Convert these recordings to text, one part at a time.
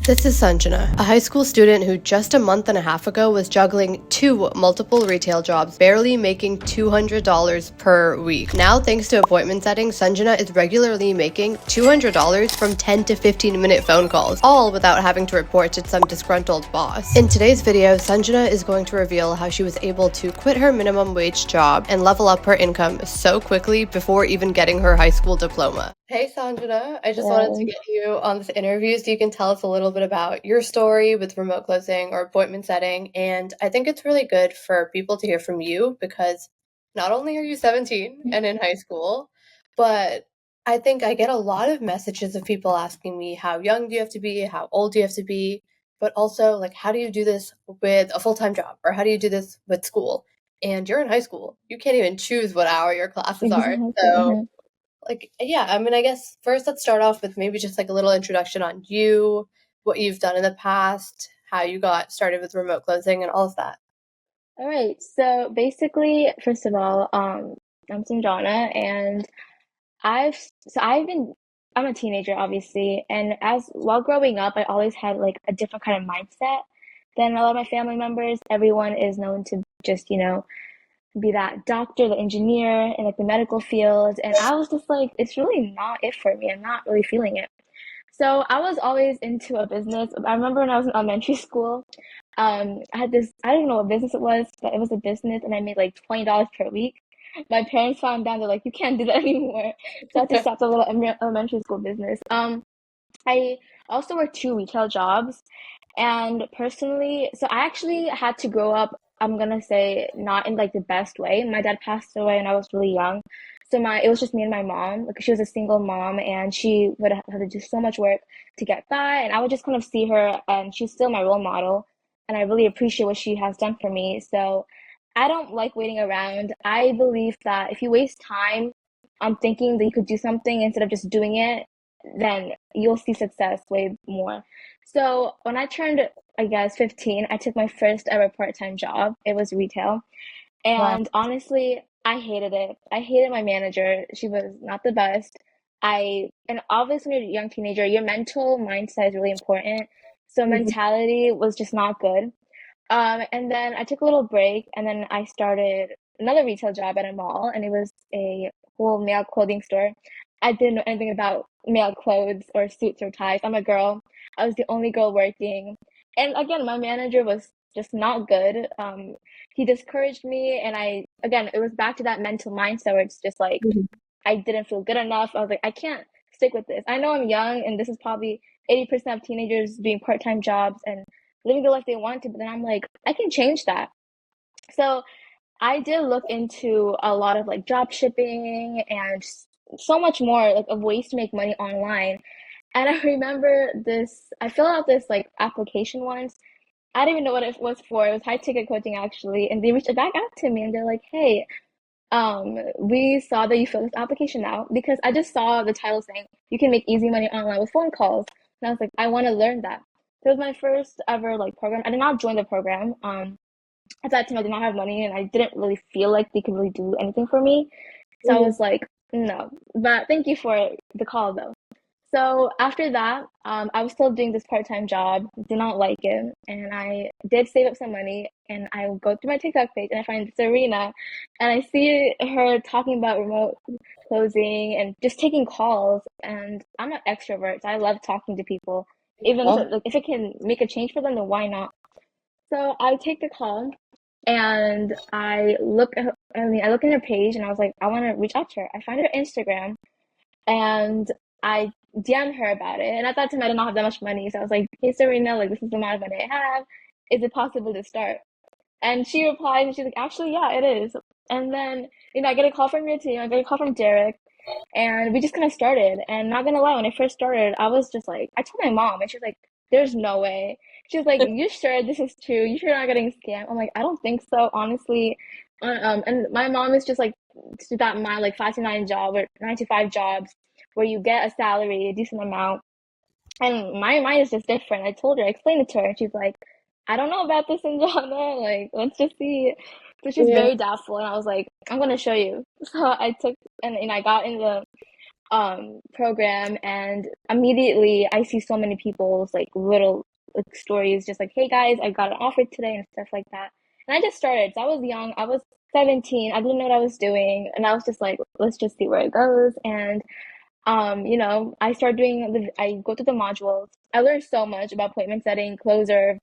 This is Sanjana, a high school student who just a month and a half ago was juggling two multiple retail jobs, barely making $200 per week. Now, thanks to appointment setting, Sanjana is regularly making $200 from 10 to 15-minute phone calls, all without having to report to some disgruntled boss. In today's video, Sanjana is going to reveal how she was able to quit her minimum wage job and level up her income so quickly before even getting her high school diploma. Hey Sanjana, I just wanted to get you on this interview so you can tell us a little bit about your story with remote closing or appointment setting. And I think it's really good for people to hear from you because not only are you 17 and in high school, but I think I get a lot of messages of people asking me how young do you have to be, how old do you have to be, but also like how do you do this with a full-time job or how do you do this with school? And you're in high school. You can't even choose what hour your classes are. So I guess first let's start off with maybe just like a little introduction on you, what you've done in the past, how you got started with remote closing and all of that. All right. So basically, first of all, I'm Sanjana, and I've so I've been I'm a teenager, obviously, and as while growing up, I always had like a different kind of mindset than a lot of my family members. Everyone is known to just, be that doctor, the engineer, in like the medical field, and I was just like, it's really not it for me. I'm not really feeling it. So I was always into a business. I remember when I was in elementary school, I had this, I don't even know what business it was, but it was a business and I made like $20 per week. My parents found down, they're like, you can't do that anymore. So I had to stop the little elementary school business. I also worked two retail jobs. And personally, so I actually had to grow up, I'm gonna say, not in like the best way. My dad passed away and I was really young. So it was just me and my mom. Like she was a single mom and she would have to do so much work to get by. And I would just kind of see her and she's still my role model. And I really appreciate what she has done for me. So I don't like waiting around. I believe that if you waste time on thinking that you could do something instead of just doing it, then you'll see success way more. So when I turned, I guess, 15, I took my first ever part-time job. It was retail. Wow. And honestly, I hated it. I hated my manager. She was not the best. And obviously when you're a young teenager, your mental mindset is really important. So Mhm. mentality was just not good. And then I took a little break and then I started another retail job at a mall and it was a whole male clothing store. I didn't know anything about male clothes or suits or ties. I'm a girl. I was the only girl working. And again, my manager was just not good. He discouraged me and again, it was back to that mental mindset where it's just like Mhm. I didn't feel good enough. I was like, I can't stick with this. I know I'm young and this is probably 80% of teenagers doing part-time jobs and living the life they want to, but then I'm like, I can change that. So I did look into a lot of like drop shipping and so much more like of ways to make money online. And I remember I filled out this like application once. I didn't even know what it was for. It was high ticket coaching actually. And they reached back out to me and they're like, hey, we saw that you filled this application out because I just saw the title saying you can make easy money online with phone calls. And I was like, I want to learn that. So it was my first ever like program. I did not join the program. At that time I did not have money and I didn't really feel like they could really do anything for me. So I Mhm. was like, no. But thank you for the call though. So after that, I was still doing this part-time job, did not like it, and I did save up some money, and I would go through my TikTok page and I find Sarina, and I see her talking about remote closing and just taking calls, and I'm an extrovert, so I love talking to people, even if Oh. if it can make a change for them, then why not? So I take the call, and I look in her page, and I was like, I want to reach out to her. I find her Instagram, and I DM'd her about it. And at that time, I did not have that much money. So I was like, hey, Serena, like, this is the amount of money I have. Is it possible to start? And she replied, and she's like, actually, yeah, it is. And then, I get a call from your team. I get a call from Derek. And we just kind of started. And not gonna lie, when I first started, I was just like, I told my mom, and she was like, there's no way. She was like, you sure this is true? You sure you're not getting scammed? I'm like, I don't think so, honestly. And my mom is just like to that mind, like 5 to 9 job or 9 to 5 jobs where you get a salary, a decent amount. And my mind is just different. I explained it to her, and she's like, I don't know about this in Ghana. Like, let's just see. So she's Yeah. very doubtful, and I was like, I'm gonna show you. So I took and I got in the program, and immediately I see so many people's like little like stories just like, hey guys, I got an offer today and stuff like that. And I just started. So I was young. I was 17. I didn't know what I was doing. And I was just like, let's just see where it goes. And I started I go through the modules. I learned so much about appointment setting, closer,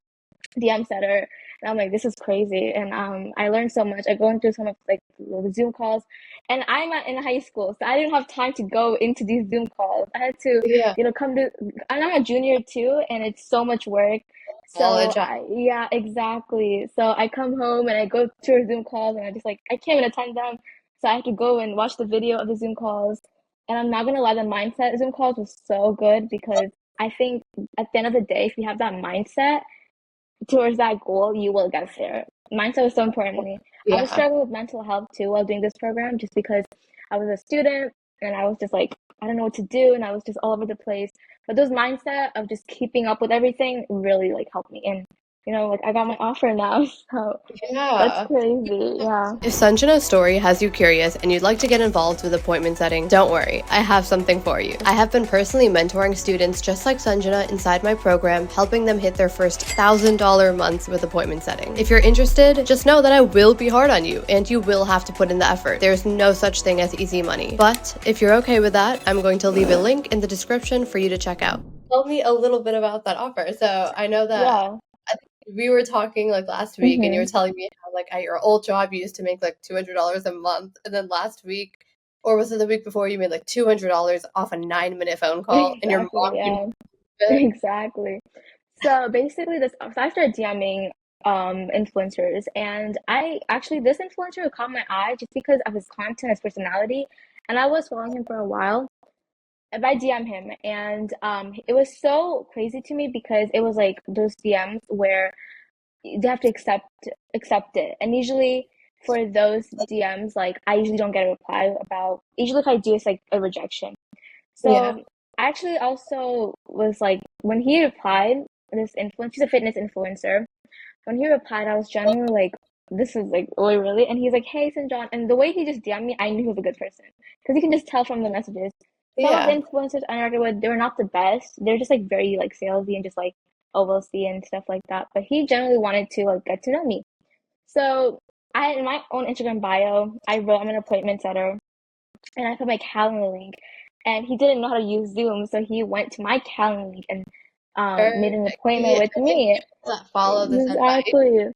DM setter. And I'm like, this is crazy. And I learned so much. I go into some of like the Zoom calls, and in high school, so I didn't have time to go into these Zoom calls. I had to, Yeah. come to. And I'm a junior too, and it's so much work. So College. yeah, exactly. So I come home and I go to Zoom calls, and I can't even attend them. So I have to go and watch the video of the Zoom calls. And I'm not gonna lie, the mindset Zoom calls was so good because I think at the end of the day, if you have that mindset towards that goal, you will get there. Mindset was so important to me. I was Yeah. struggling with mental health too while doing this program just because I was a student and I was just like, I don't know what to do, and I was just all over the place. But those mindset of just keeping up with everything really like helped me. And like I got my offer now, so that's Yeah. crazy. Yeah. If Sanjana's story has you curious and you'd like to get involved with appointment setting, don't worry, I have something for you. I have been personally mentoring students just like Sanjana inside my program, helping them hit their first $1,000 months with appointment setting. If you're interested, just know that I will be hard on you and you will have to put in the effort. There's no such thing as easy money. But if you're okay with that, I'm going to leave a link in the description for you to check out. Tell me a little bit about that offer. So I know that Yeah. we were talking like last week and you were Mm-hmm. telling me how like at your old job you used to make like $200 a month, and then last week, or was it the week before, you made like $200 off a 9-minute phone call and your Exactly. mom came Yeah. to it. Exactly. So basically, so I started DMing influencers, and I actually this influencer caught my eye just because of his content, his personality, and I was following him for a while. And I DM him, and it was so crazy to me because it was like those DMs where they have to accept it, and usually for those DMs, like I usually don't get a reply about. Usually, if I do, it's like a rejection. Yeah. So I actually also was like, when he replied, he's a fitness influencer. When he replied, I was genuinely like, this is like, oh, really? And he's like, hey, Sanjana. And the way he just DM'd me, I knew he was a good person. Because you can just tell from the messages. Some of the Yeah. influencers I interacted with, they were not the best. They're just like very like salesy and just like, oh, we'll see and stuff like that. But he generally wanted to like get to know me. So in my own Instagram bio, I wrote I'm an appointment setter, and I put my calendar link. And he didn't know how to use Zoom, so he went to my calendar link and made an Perfect. appointment See, with I think me. people that follow this advice, Exactly. it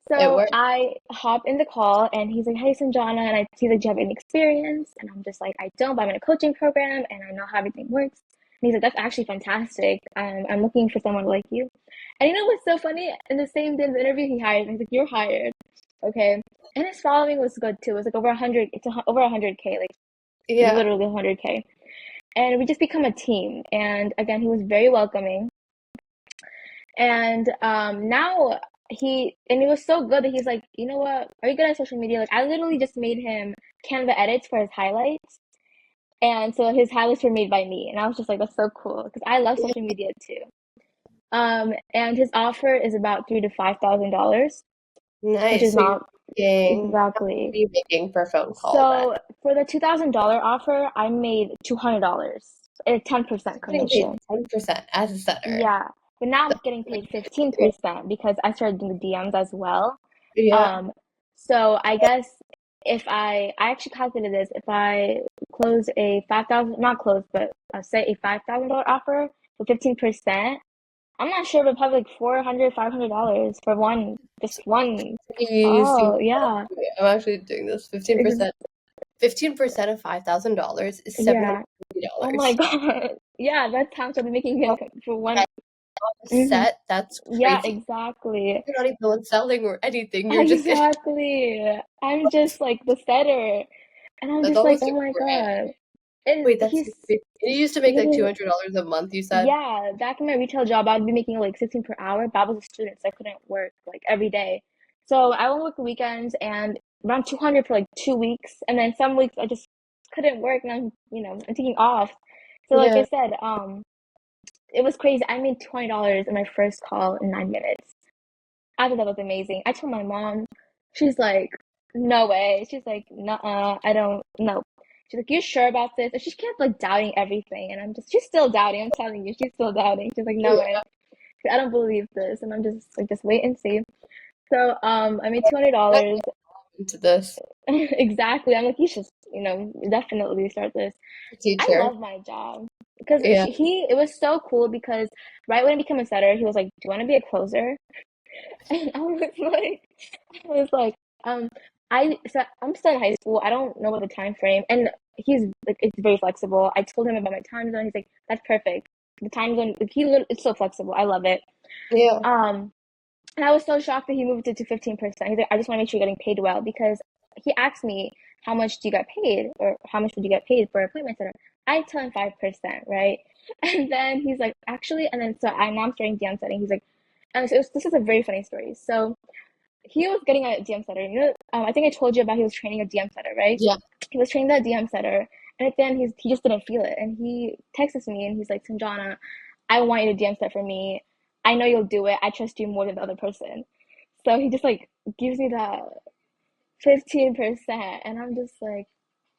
So works. I hop in the call, and he's like, hey, Sanjana. And he's like, do you have any experience? And I'm just like, I don't, but I'm in a coaching program and I know how everything works. And he's like, that's actually fantastic. I'm looking for someone like you. And you know what's so funny? In the same day of the interview, he hired me. He's like, you're hired. Okay. And his following was good too. It was like over 100, over 100K, like Yeah. literally 100K. And we just become a team. And again, he was very welcoming. And now and it was so good that he's like, you know what? Are you good at social media? Like, I literally just made him Canva edits for his highlights, and so his highlights were made by me. And I was just like, that's so cool because I love social media too. And his offer is about $3,000 to $5,000, which Nice. is So you're not making, how much exactly. are you making per phone call then? So for the $2,000 offer, I made $200, a 10% You're getting paid commission. 10% as a setter. Yeah, but now I'm That's getting pretty paid cool. 15% because I started doing the DMs as well. Yeah. Um, so I guess if I actually calculated this, if I close a 5,000, not close, but say a $5,000 offer for 15%, I'm not sure, but probably like $400, $500 for just one. Easy. Oh, yeah. I'm actually doing this. Ex 15% of $5,000 is yeah. Oh my $750. God. Yeah, that's how much I'll be making Oh, for one. yeah, on a Hmm. set, that's Yeah, crazy. exactly. You're not even the one selling or anything. You're just getting Exactly. I'm just like the setter. And I'm that's just like, almost oh your my brand. God. And Wait, that's so crazy. You used to make like literally, $200 a month, you said? yeah, back in my retail job, I'd be making like 16 per hour, but I was a student, so I couldn't work like every day. So I won't work the weekends and around 200 for like 2 weeks. And then some weeks I just couldn't work and I'm taking off. So like I Yeah. said, it was crazy. I made $20 in my first call in 9 minutes. I thought that was amazing. I told my mom, she's like, no way. She's like, nuh-uh, I don't know. She's like, you sure about this? And she kept like doubting everything. And she's still doubting. I'm telling you, she's still doubting. She's like, no Yeah. way. I don't believe this. And I'm just like, just wait and see. So I made $200. Into this Exactly. I'm like, you should, definitely start this. I teacher. love my job because Yeah. it was so cool because right when I became a setter, he was like, "Do you want to be a closer?" And I was like, um, I'm still in high school. I don't know what the time frame, and he's like, it's very flexible. I told him about my time zone. He's like, "That's perfect." The time zone, like, it's so flexible. I love it. Yeah. Um, and I was so shocked that he moved it to 15%. He's like, I just want to make sure you're getting paid well because he asked me, how much do you get paid? Or how much would you get paid for an appointment center? I tell him 5%, right? And then he's like, actually, and then so I now I'm starting DM setting. He's like, and so this is a very funny story. So he was getting a DM setter. I think I told you about he was training a DM setter, right? Yeah. He was training that DM setter, and at the end he just didn't feel it, and he texts me and he's like, Sanjana, I want you to DM set for me. I know you'll do it. I trust you more than the other person. So he just like gives me that 15%, and I'm just like,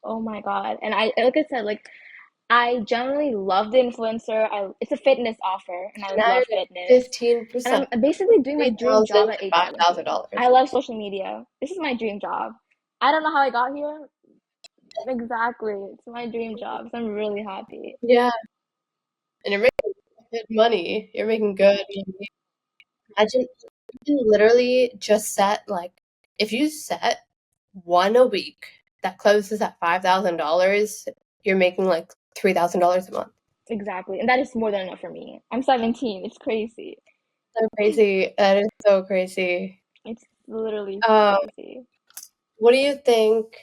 oh my God. And I like I said, like I generally love the influencer. It's a fitness offer, and I Now love you're getting fitness. 15%, And I'm basically doing my dream 3,000 job to at age 17. $5,000. I love social media. This is my dream job. I don't know how I got here. Exactly. It's my dream job. So I'm really happy. Yeah. And you're making good money. You're making good money. Imagine you can literally just set like if you set one a week that closes at $5,000, you're making like $3,000 a month. Exactly. And that is more than enough for me. I'm 17. It's crazy. So crazy. That is so crazy. It's literally Um, crazy. what do you think?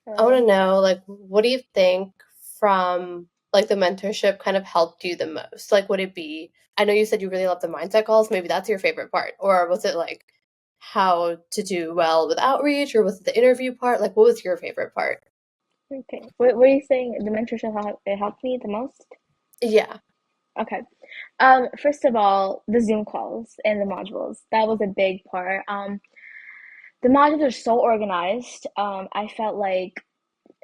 I want Okay. to know, like, what do you think from like the mentorship kind of helped you the most? Like, would it be? I know you said you really love the mindset calls. Maybe that's your favorite part, or was it like how to do well with outreach, or was it the interview part? Like, what was your favorite part? Okay. What are you saying? The mentorship it helped me the most? Yeah, Okay. First of all, the Zoom calls and the modules. That was a big part. The modules are so organized. I felt like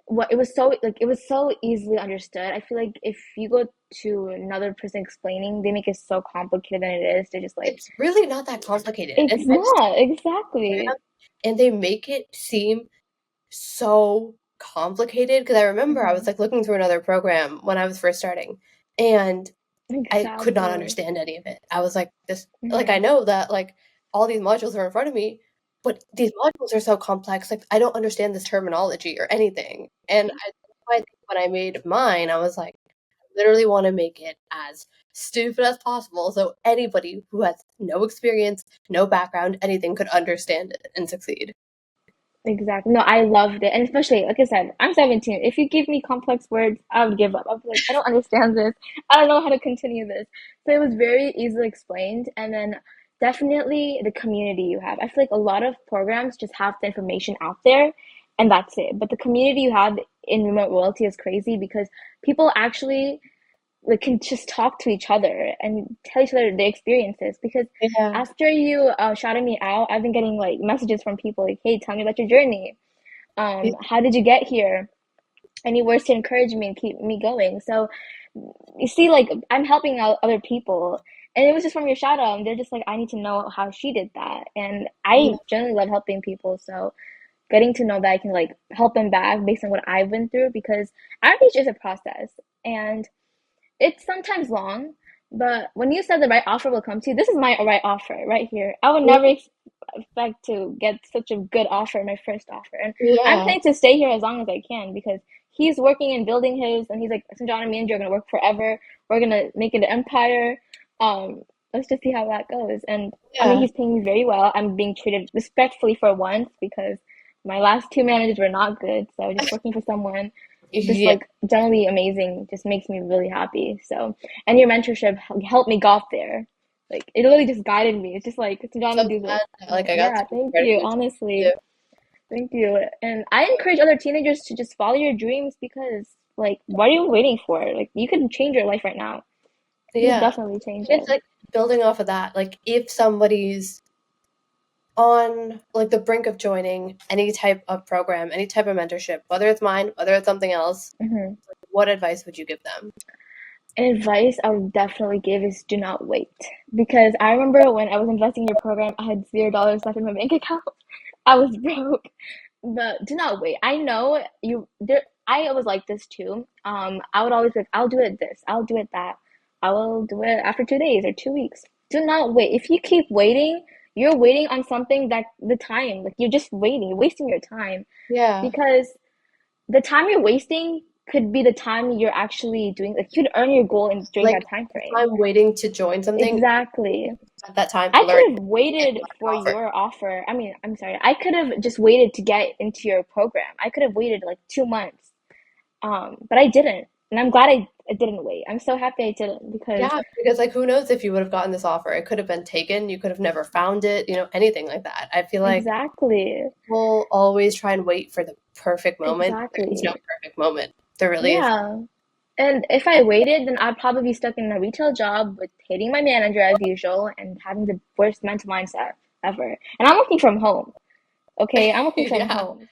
it was so easily understood. I feel like if you go to another person explaining, they make it so complicated than it is. They're just like, it's really not that complicated, and it's I just not exactly. and they make it seem so complicated because I remember I was Hmm. like looking through another program when I was first starting, and I could not Exactly. understand any of it. I was like, this, like, I Hmm. know that, like, all these modules are in front of me, but these modules are so complex. Like, I don't understand this terminology or anything. And that's why I think when I made mine, I was like, I literally want to make it as stupid as possible so anybody who has no experience, no background, anything could understand it and succeed. Exactly. No, I loved it. And especially, like I said, I'm 17. If you give me complex words, I would give up. I'd be like, I don't understand this. I don't know how to continue this. So it was very easily explained. And then definitely the community you have. I feel like a lot of programs just have the information out there and that's it. But the community you have in remote royalty is crazy because people actually like can just talk to each other and tell each other their experiences because Yeah. after you shouted me out, I've been getting like messages from people like, hey, tell me about your journey, how did you get here, any words to encourage me and keep me going. So you see, like, I'm helping out other people, and it was just from your shout out and they're just like, I need to know how she did that. And I Yeah. generally love helping people, so getting to know that I can like help them back based on what I've been through, because outreach is a process and it's sometimes long, but when you said the right offer will come to you, this is my right offer right here. I would never expect to get such a good offer, my first offer. And I'm Yeah. planning to stay here as long as I can because he's working and building his, and he's like, Sanjana, me and you are going to work forever. We're going to make it an empire. Let's just see how that goes. And I mean, Yeah. he's paying me very well. I'm being treated respectfully for once because my last two managers were not good. So just working for someone just Yeah. like generally amazing just makes me really happy. So, and your mentorship helped me got there. Like it really just guided me. It's just like, So Johnny, do this. glad that, I'm like, like, I got yeah, to be thank part of you. your team Honestly, too. thank you. And I encourage other teenagers to just follow your dreams because, like, what are you waiting for? Like, you can change your life right now. You can Yeah. definitely change And it's it. like building off of that, like if somebody's on like the brink of joining any type of program, any type of mentorship, whether it's mine, whether it's something else, Hmm. what advice would you give them? An advice I would definitely give is do not wait. Because I remember when I was investing in your program, I had $0 left in my bank account. I was broke. But do not wait. I know you there I was like this too. I would always be like, I'll do it this, I'll do it that. I will do it after 2 days or 2 weeks. Do not wait. If you keep waiting, you're waiting on something that the time, like you're just waiting, you're wasting your time Yeah. because the time you're wasting could be the time you're actually doing, like you could earn your goal in during Like that time if frame. I'm waiting to join something, Exactly. at that time I to learn could have get waited for an offer. your offer. I mean, I'm sorry. I could have just waited to get into your program. I could have waited like 2 months. But I didn't. And I'm glad I didn't wait. I'm so happy I didn't because Yeah, because like who knows if you would have gotten this offer? It could have been taken, you could have never found it, anything like that. I feel like exactly. people always try and wait for the perfect moment. There is no Exactly. perfect moment. There really is. Yeah. And if I waited, then I'd probably be stuck in a retail job with hating my manager as usual and having the worst mental mindset ever. And I'm working from home. Okay, I'm working from Yeah. home.